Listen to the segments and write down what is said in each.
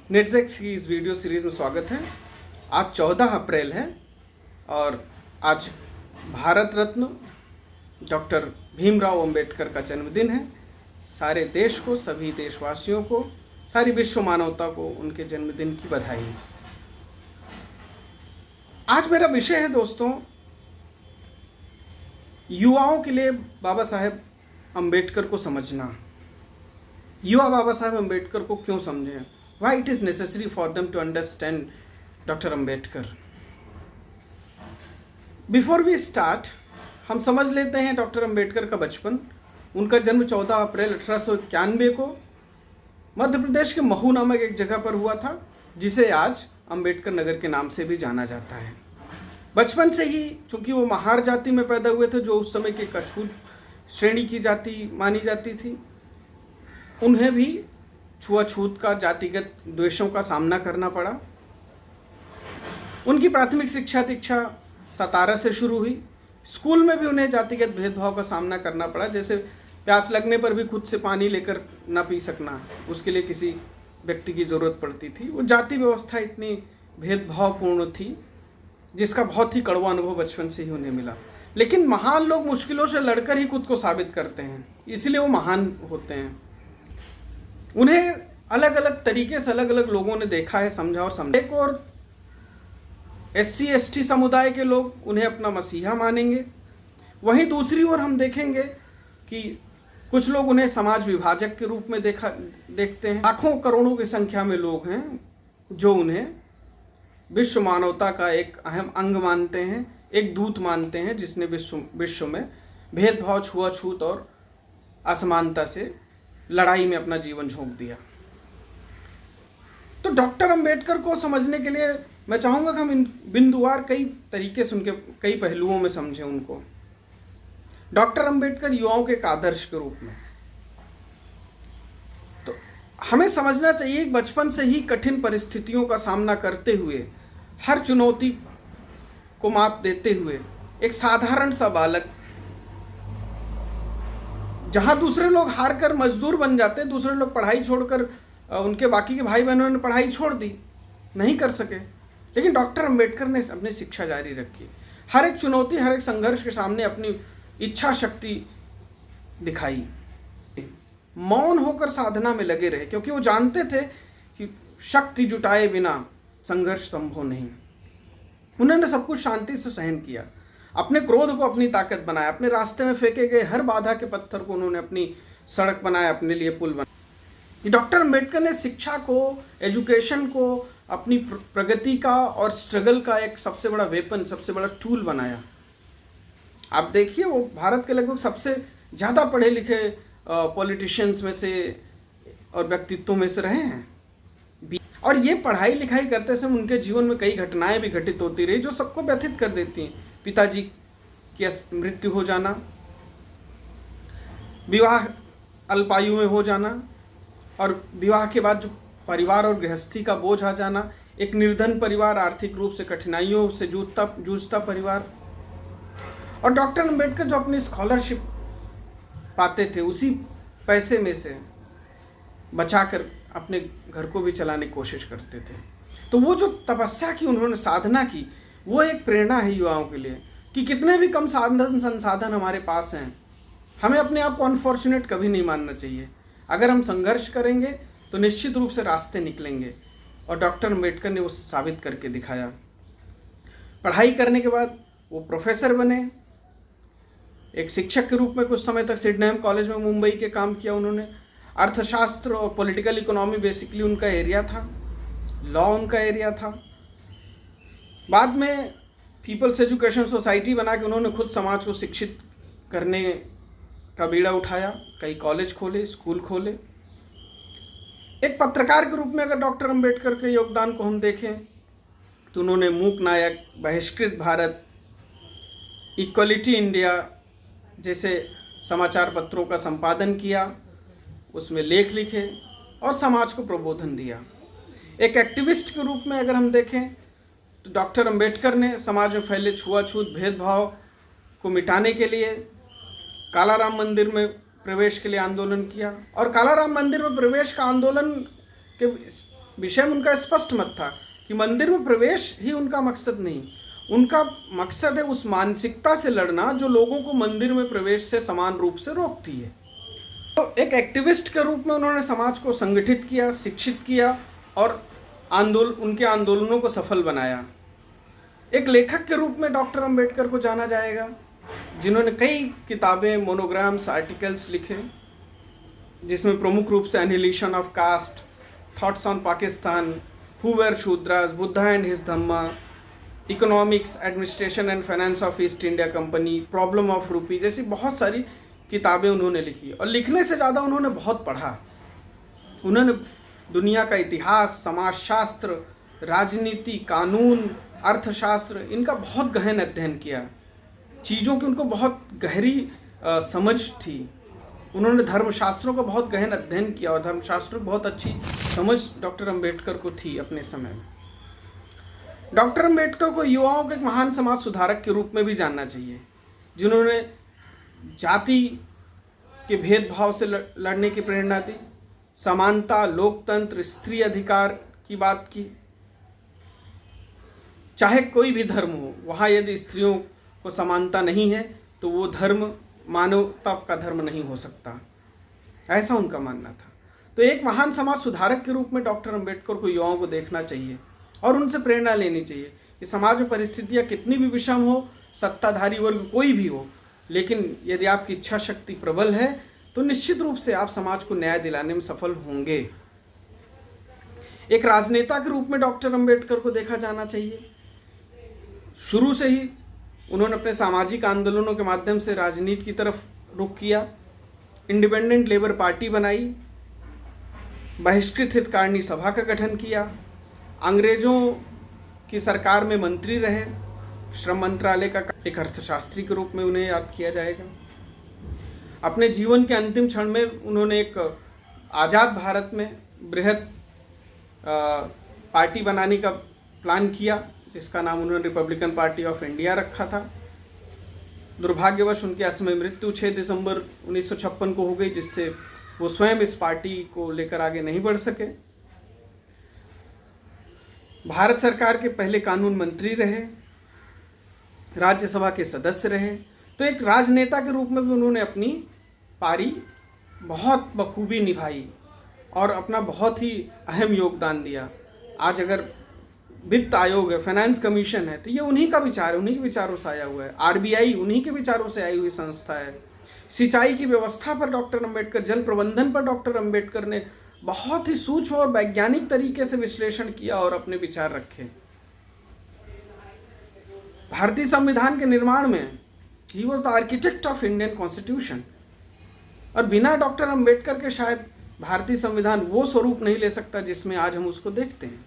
नेटजेक्स की इस video series में स्वागत है। आज 14 अप्रैल है और आज भारत रत्न डॉक्टर भीमराव अंबेडकर का जन्मदिन है। सारे देश को, सभी देशवासियों को, सारी विश्व मानवता को उनके जन्मदिन की बधाई। आज मेरा विषय है दोस्तों, युवाओं के लिए बाबा साहेब अंबेडकर को समझना। युवा बाबा साहेब अंबेडकर को क्यों समझें? Why it is necessary for them to understand Dr. Ambedkar? Before we start, हम समझ लेते हैं डॉक्टर अंबेडकर का बचपन। उनका जन्म 14 अप्रैल 1891 को मध्य प्रदेश के महू नामक एक जगह पर हुआ था, जिसे आज अंबेडकर नगर के नाम से भी जाना जाता है। बचपन से ही, चूंकि वो महार जाति में पैदा हुए थे, जो उस समय के कछूत श्रेणी की जाति मानी जाती थी, उन्हें भी छुआछूत का, जातिगत द्वेषों का सामना करना पड़ा। उनकी प्राथमिक शिक्षा दीक्षा सतारा से शुरू हुई। स्कूल में भी उन्हें जातिगत भेदभाव का सामना करना पड़ा, जैसे प्यास लगने पर भी खुद से पानी लेकर ना पी सकना, उसके लिए किसी व्यक्ति की ज़रूरत पड़ती थी। वो जाति व्यवस्था इतनी भेदभावपूर्ण थी, जिसका बहुत ही कड़वा अनुभव बचपन से ही उन्हें मिला। लेकिन महान लोग मुश्किलों से लड़कर ही खुद को साबित करते हैं, इसलिए वो महान होते हैं। उन्हें अलग अलग तरीके से अलग अलग लोगों ने देखा है, समझा और समझा। एक और SC/ST समुदाय के लोग उन्हें अपना मसीहा मानेंगे, वहीं दूसरी ओर हम देखेंगे कि कुछ लोग उन्हें समाज विभाजक के रूप में देखते हैं। लाखों करोड़ों की संख्या में लोग हैं जो उन्हें विश्व मानवता का एक अहम अंग मानते हैं, एक दूत मानते हैं, जिसने विश्व में भेदभाव, छुआछूत और असमानता से लड़ाई में अपना जीवन झोंक दिया। तो डॉक्टर अंबेडकर को समझने के लिए मैं चाहूँगा कि हम बिंदुवार कई तरीके से उनके कई पहलुओं में समझें उनको। डॉक्टर अंबेडकर युवाओं के एक आदर्श के रूप में, तो हमें समझना चाहिए कि बचपन से ही कठिन परिस्थितियों का सामना करते हुए, हर चुनौती को मात देते हुए, एक साधारण सा बालक, जहाँ दूसरे लोग हार कर मजदूर बन जाते, दूसरे लोग पढ़ाई छोड़कर, उनके बाकी के भाई बहनों ने पढ़ाई छोड़ दी, नहीं कर सके, लेकिन डॉक्टर अंबेडकर ने अपनी शिक्षा जारी रखी। हर एक चुनौती, हर एक संघर्ष के सामने अपनी इच्छा शक्ति दिखाई, मौन होकर साधना में लगे रहे, क्योंकि वो जानते थे कि शक्ति जुटाए बिना संघर्ष संभव नहीं। उन्होंने सब कुछ शांति से सहन किया, अपने क्रोध को अपनी ताकत बनाया, अपने रास्ते में फेंके गए हर बाधा के पत्थर को उन्होंने अपनी सड़क बनाया, अपने लिए पुल बनाया। डॉक्टर अंबेडकर ने शिक्षा को, एजुकेशन को अपनी प्रगति का और स्ट्रगल का एक सबसे बड़ा वेपन, सबसे बड़ा टूल बनाया। आप देखिए, वो भारत के लगभग सबसे ज़्यादा पढ़े लिखे पॉलिटिशियंस में से और व्यक्तित्वों में से रहे हैं। और ये पढ़ाई लिखाई करते समय उनके जीवन में कई घटनाएं भी घटित होती रही, जो सबको व्यथित कर देती हैं। पिताजी की मृत्यु हो जाना, विवाह अल्पायु में हो जाना, और विवाह के बाद जो परिवार और गृहस्थी का बोझ आ जाना, एक निर्धन परिवार, आर्थिक रूप से कठिनाइयों से जूझता परिवार। और डॉक्टर अंबेडकर जो अपनी स्कॉलरशिप पाते थे, उसी पैसे में से बचाकर अपने घर को भी चलाने की कोशिश करते थे। तो वो जो तपस्या की, उन्होंने साधना की, वो एक प्रेरणा है युवाओं के लिए कि कितने भी कम साधन संसाधन हमारे पास हैं, हमें अपने आप को अनफॉर्चुनेट कभी नहीं मानना चाहिए। अगर हम संघर्ष करेंगे तो निश्चित रूप से रास्ते निकलेंगे, और डॉक्टर अंबेडकर ने वो साबित करके दिखाया। पढ़ाई करने के बाद वो प्रोफेसर बने, एक शिक्षक के रूप में कुछ समय तक सिडनहम कॉलेज में मुंबई के काम किया उन्होंने। अर्थशास्त्र और पॉलिटिकल इकोनॉमी बेसिकली उनका एरिया था, लॉ उनका एरिया था। बाद में पीपल्स एजुकेशन सोसाइटी बना के उन्होंने खुद समाज को शिक्षित करने का बीड़ा उठाया, कई कॉलेज खोले, स्कूल खोले। एक पत्रकार के रूप में अगर डॉक्टर अंबेडकर के योगदान को हम देखें तो उन्होंने मूक नायक, बहिष्कृत भारत, इक्वलिटी इंडिया जैसे समाचार पत्रों का संपादन किया, उसमें लेख लिखे और समाज को प्रबोधन दिया। एक एक्टिविस्ट के रूप में अगर हम देखें तो डॉक्टर अंबेडकर ने समाज में फैले छुआछूत, भेदभाव को मिटाने के लिए कालाराम मंदिर में प्रवेश के लिए आंदोलन किया, और कालाराम मंदिर में प्रवेश का आंदोलन के विषय में उनका स्पष्ट मत था कि मंदिर में प्रवेश ही उनका मकसद नहीं, उनका मकसद है उस मानसिकता से लड़ना जो लोगों को मंदिर में प्रवेश से समान रूप से रोकती है। तो एक एक्टिविस्ट के रूप में उन्होंने समाज को संगठित किया, शिक्षित किया और उनके आंदोलनों को सफल बनाया। एक लेखक के रूप में डॉक्टर अंबेडकर को जाना जाएगा, जिन्होंने कई किताबें, मोनोग्राम्स, आर्टिकल्स लिखे, जिसमें प्रमुख रूप से annihilation of caste, thoughts on Pakistan, who were Shudras, Buddha and his Dhamma, economics, administration and finance of East India Company, problem of rupee जैसी बहुत सारी किताबें उन्होंने लिखी। और लिखने से ज़्यादा उन्होंने बहुत पढ़ा। उन्होंने दुनिया का इतिहास, समाजशास्त्र, राजनीति, कानून, अर्थशास्त्र, इनका बहुत गहन अध्ययन किया। चीज़ों की उनको बहुत गहरी समझ थी। उन्होंने धर्मशास्त्रों का बहुत गहन अध्ययन किया और धर्मशास्त्रों की बहुत अच्छी समझ डॉक्टर अंबेडकर को थी अपने समय में। डॉक्टर अंबेडकर को युवाओं के एक महान समाज सुधारक के रूप में भी जानना चाहिए, जिन्होंने जाति के भेदभाव से लड़ने की प्रेरणा दी, समानता, लोकतंत्र, स्त्री अधिकार की बात की। चाहे कोई भी धर्म हो, वहाँ यदि स्त्रियों को समानता नहीं है तो वो धर्म मानवता का धर्म नहीं हो सकता, ऐसा उनका मानना था। तो एक महान समाज सुधारक के रूप में डॉक्टर अंबेडकर को युवाओं को देखना चाहिए और उनसे प्रेरणा लेनी चाहिए कि समाज में परिस्थितियाँ कितनी भी विषम हो, सत्ताधारी वर्ग कोई भी हो, लेकिन यदि आपकी इच्छा शक्ति प्रबल है तो निश्चित रूप से आप समाज को न्याय दिलाने में सफल होंगे। एक राजनेता के रूप में डॉक्टर अंबेडकर को देखा जाना चाहिए। शुरू से ही उन्होंने अपने सामाजिक आंदोलनों के माध्यम से राजनीति की तरफ रुख किया। इंडिपेंडेंट लेबर पार्टी बनाई, बहिष्कृत हितकारिणी सभा का गठन किया, अंग्रेजों की सरकार में मंत्री रहे, श्रम मंत्रालय का एक अर्थशास्त्री के रूप में उन्हें याद किया जाएगा। अपने जीवन के अंतिम क्षण में उन्होंने एक आज़ाद भारत में बृहद पार्टी बनाने का प्लान किया, जिसका नाम उन्होंने रिपब्लिकन पार्टी ऑफ इंडिया रखा था। दुर्भाग्यवश उनकी असमय मृत्यु 6 दिसंबर 1956 को हो गई, जिससे वो स्वयं इस पार्टी को लेकर आगे नहीं बढ़ सके। भारत सरकार के पहले कानून मंत्री रहे, राज्यसभा के सदस्य रहे। तो एक राजनेता के रूप में भी उन्होंने अपनी पारी बहुत बखूबी निभाई और अपना बहुत ही अहम योगदान दिया। आज अगर वित्त आयोग है, फाइनेंस कमीशन है, तो ये उन्हीं का विचार है, उन्हीं के विचारों से आया हुआ है। आरबीआई उन्हीं के विचारों से आई हुई संस्था है। सिंचाई की व्यवस्था पर डॉक्टर अंबेडकर, जल प्रबंधन पर डॉक्टर अंबेडकर ने बहुत ही सूक्ष्म और वैज्ञानिक तरीके से विश्लेषण किया और अपने विचार रखे। भारतीय संविधान के निर्माण में he was the architect of Indian constitution. और बिना डॉक्टर अंबेडकर के शायद भारतीय संविधान वो स्वरूप नहीं ले सकता जिसमें आज हम उसको देखते हैं।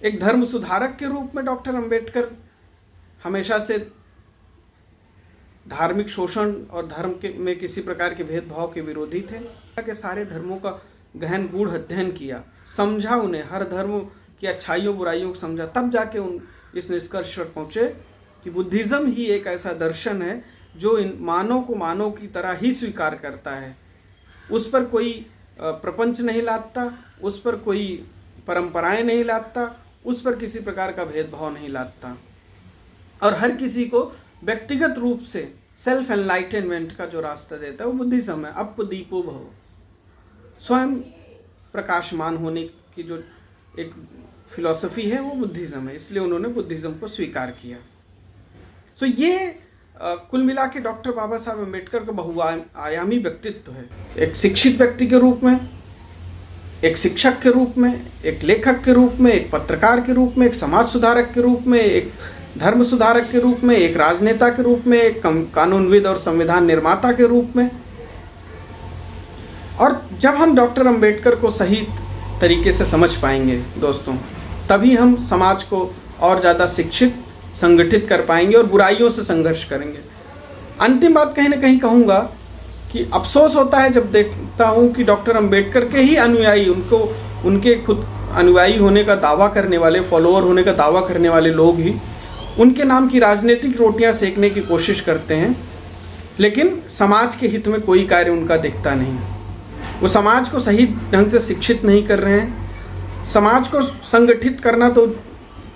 एक धर्म सुधारक के रूप में डॉक्टर अंबेडकर हमेशा से धार्मिक शोषण और धर्म में किसी प्रकार के भेदभाव के विरोधी थे। के सारे धर्मों का गहन गूढ़ अध्ययन किया, समझा उन्हें, हर धर्म की अच्छाइयों बुराइयों को समझा, तब जाके उन इस निष्कर्ष पर पहुँचे कि बुद्धिज़्म ही एक ऐसा दर्शन है जो इन मानव को मानव की तरह ही स्वीकार करता है। उस पर कोई प्रपंच नहीं लादता, उस पर कोई परंपराएं नहीं लादता, उस पर किसी प्रकार का भेदभाव नहीं लादता और हर किसी को व्यक्तिगत रूप से सेल्फ एनलाइटनमेंट का जो रास्ता देता है वो बुद्धिज़्म है। अप दीपो भव, स्वयं प्रकाशमान होने की जो एक फिलॉसफी है वो बुद्धिज़्म है, इसलिए उन्होंने बुद्धिज़्म को स्वीकार किया। सो ये कुल मिला के डॉक्टर बाबा साहब अम्बेडकर का बहुआयामी व्यक्तित्व है। एक शिक्षित व्यक्ति के रूप में, एक शिक्षक के रूप में, एक लेखक के रूप में, एक पत्रकार के रूप में, एक समाज सुधारक के रूप में, एक धर्म सुधारक के रूप में, एक राजनेता के रूप में, एक कानूनविद और संविधान निर्माता के रूप में। और जब हम डॉक्टर अंबेडकर को सही तरीके से समझ पाएंगे दोस्तों, तभी हम समाज को और ज़्यादा शिक्षित, संगठित कर पाएंगे और बुराइयों से संघर्ष करेंगे। अंतिम बात कहीं ना कहीं कहूँगा कि अफसोस होता है जब देखता हूँ कि डॉक्टर अंबेडकर के ही अनुयायी, उनके खुद अनुयायी होने का दावा करने वाले, फॉलोअर होने का दावा करने वाले लोग ही उनके नाम की राजनीतिक रोटियां सेकने की कोशिश करते हैं, लेकिन समाज के हित में कोई कार्य उनका दिखता नहीं। वो समाज को सही ढंग से शिक्षित नहीं कर रहे हैं, समाज को संगठित करना तो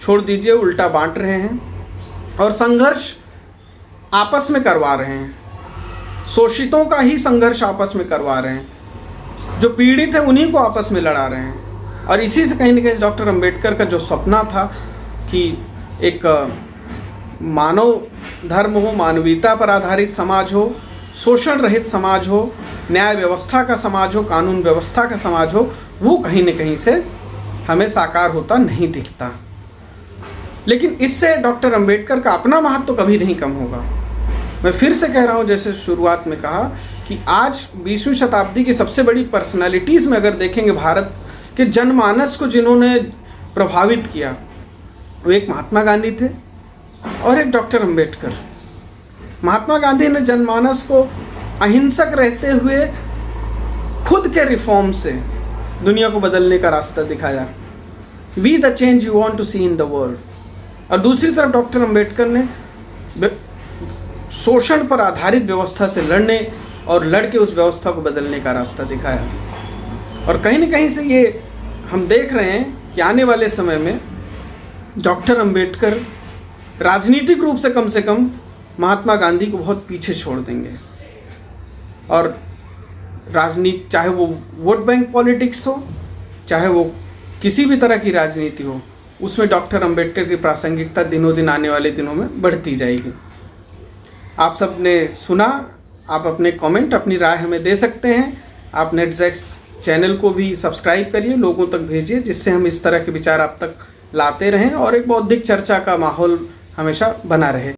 छोड़ दीजिए, उल्टा बांट रहे हैं और संघर्ष आपस में करवा रहे हैं। शोषितों का ही संघर्ष आपस में करवा रहे हैं, जो पीड़ित है उन्हीं को आपस में लड़ा रहे हैं। और इसी से कहीं ना कहीं डॉक्टर अंबेडकर का जो सपना था कि एक मानव धर्म हो, मानवीयता पर आधारित समाज हो, शोषण रहित समाज हो, न्याय व्यवस्था का समाज हो, कानून व्यवस्था का समाज हो, वो कहीं न कहीं से हमें साकार होता नहीं दिखता। लेकिन इससे डॉक्टर अंबेडकर का अपना महत्व तो कभी नहीं कम होगा। मैं फिर से कह रहा हूँ, जैसे शुरुआत में कहा कि आज 20वीं शताब्दी की सबसे बड़ी पर्सनालिटीज़ में अगर देखेंगे, भारत के जनमानस को जिन्होंने प्रभावित किया, वो एक महात्मा गांधी थे और एक डॉक्टर अंबेडकर। महात्मा गांधी ने जनमानस को अहिंसक रहते हुए खुद के रिफॉर्म से दुनिया को बदलने का रास्ता दिखाया। Be the change you want to see in the world. और दूसरी तरफ डॉक्टर अंबेडकर ने शोषण पर आधारित व्यवस्था से लड़ने और लड़के उस व्यवस्था को बदलने का रास्ता दिखाया। और कहीं न कहीं से ये हम देख रहे हैं कि आने वाले समय में डॉक्टर अंबेडकर राजनीतिक रूप से कम महात्मा गांधी को बहुत पीछे छोड़ देंगे। और राजनीति, चाहे वो वोट बैंक पॉलिटिक्स हो, चाहे वो किसी भी तरह की राजनीति हो, उसमें डॉक्टर अंबेडकर की प्रासंगिकता दिनों दिन आने वाले दिनों में बढ़ती जाएगी। आप सब ने सुना, आप अपने कमेंट, अपनी राय हमें दे सकते हैं। आप नेटजैक्स चैनल को भी सब्सक्राइब करिए, लोगों तक भेजिए, जिससे हम इस तरह के विचार आप तक लाते रहें और एक बौद्धिक चर्चा का माहौल हमेशा बना रहे।